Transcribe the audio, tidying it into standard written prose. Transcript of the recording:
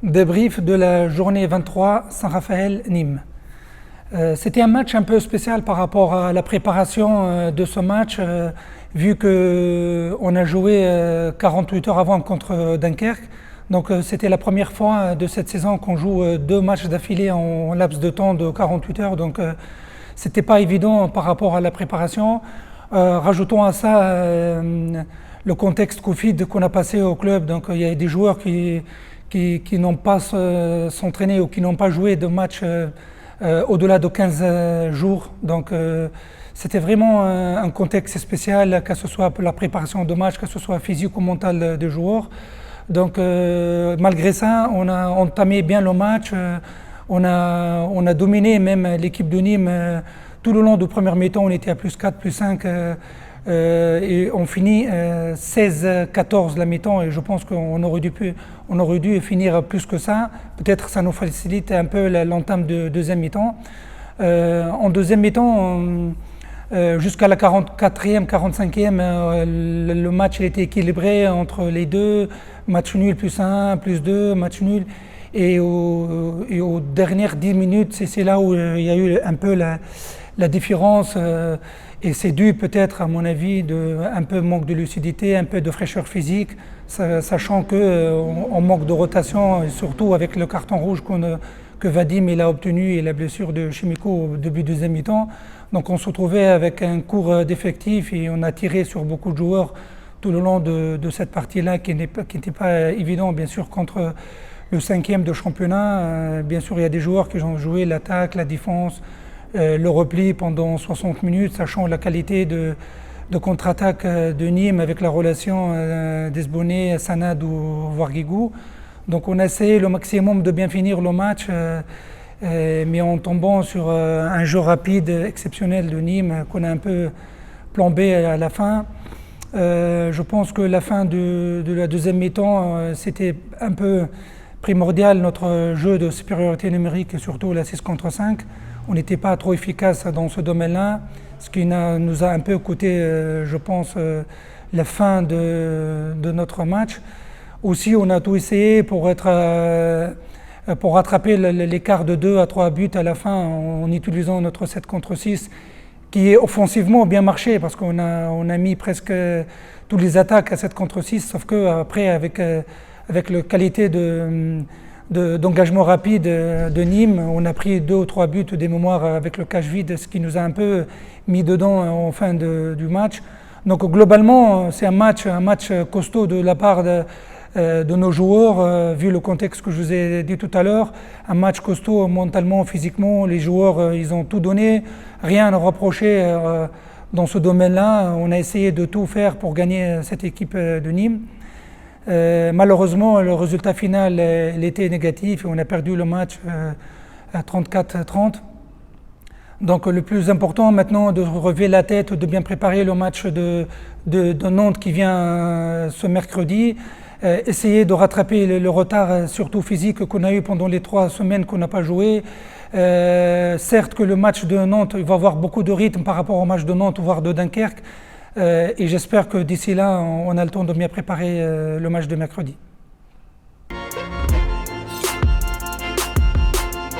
Débrief de la journée 23 Saint-Raphaël-Nîmes. C'était un match un peu spécial par rapport à la préparation de ce match, vu qu'on a joué 48 heures avant contre Dunkerque. Donc c'était la première fois de cette saison qu'on joue deux matchs d'affilée en laps de temps de 48 heures. Donc c'était pas évident par rapport à la préparation. Rajoutons à ça le contexte Covid qu'on a passé au club. Donc il y a des joueurs qui n'ont pas s'entraîné ou qui n'ont pas joué de match au-delà de 15 jours. Donc c'était vraiment un contexte spécial, que ce soit pour la préparation de match, que ce soit physique ou mental des joueurs. Donc malgré ça, on a entamé bien le match, on a dominé même l'équipe de Nîmes tout le long du premier mi-temps. On était à plus 4, plus 5 et on finit 16-14 la mi-temps, et je pense qu'on aurait dû finir plus que ça. Peut-être ça nous facilite un peu l'entame de deuxième mi-temps. En deuxième mi-temps, jusqu'à la 44e, 45e, le match il était équilibré entre les deux. Match nul plus 1, plus 2, match nul. Et aux dernières 10 minutes, c'est là où il y a eu un peu la différence. Et c'est dû peut-être, à mon avis, un peu manque de lucidité, un peu de fraîcheur physique, sachant qu'on manque de rotation, et surtout avec le carton rouge que Vadim il a obtenu et la blessure de Chimico au début du deuxième mi-temps. Donc on se retrouvait avec un court d'effectifs et on a tiré sur beaucoup de joueurs tout le long de cette partie-là, qui n'était pas évident, bien sûr, contre le 5e de championnat. Bien sûr, il y a des joueurs qui ont joué l'attaque, la défense, le repli pendant 60 minutes, sachant la qualité de contre-attaque de Nîmes avec la relation d'Esbonnet, Sanad ou Warguigou. Donc on a essayé le maximum de bien finir le match, mais en tombant sur un jeu rapide exceptionnel de Nîmes qu'on a un peu plombé à la fin. Je pense que la fin de la deuxième mi-temps, c'était un peu primordial, notre jeu de supériorité numérique et surtout la 6 contre 5. On n'était pas trop efficace dans ce domaine-là, ce qui nous a un peu coûté, je pense, la fin de notre match. Aussi, on a tout essayé pour rattraper l'écart de 2 à 3 buts à la fin en utilisant notre 7 contre 6, qui est offensivement bien marché, parce qu'on a mis presque tous les attaques à 7 contre 6, sauf qu'après, avec la qualité d'engagement rapide de Nîmes, on a pris 2 ou 3 buts des mémoires avec le cache vide, ce qui nous a un peu mis dedans en fin du match. Donc globalement, c'est un match costaud de la part de nos joueurs, vu le contexte que je vous ai dit tout à l'heure. Un match costaud mentalement, physiquement, les joueurs ils ont tout donné, rien à reprocher dans ce domaine-là. On a essayé de tout faire pour gagner cette équipe de Nîmes. Malheureusement, le résultat final il était négatif et on a perdu le match à 34-30. Donc le plus important maintenant, de relever la tête, de bien préparer le match de Nantes qui vient ce mercredi. Essayer de rattraper le retard, surtout physique, qu'on a eu pendant les 3 semaines qu'on n'a pas joué. Certes que le match de Nantes, il va avoir beaucoup de rythme par rapport au match de Nantes, voire de Dunkerque. Et j'espère que d'ici là, on a le temps de bien préparer le match de mercredi.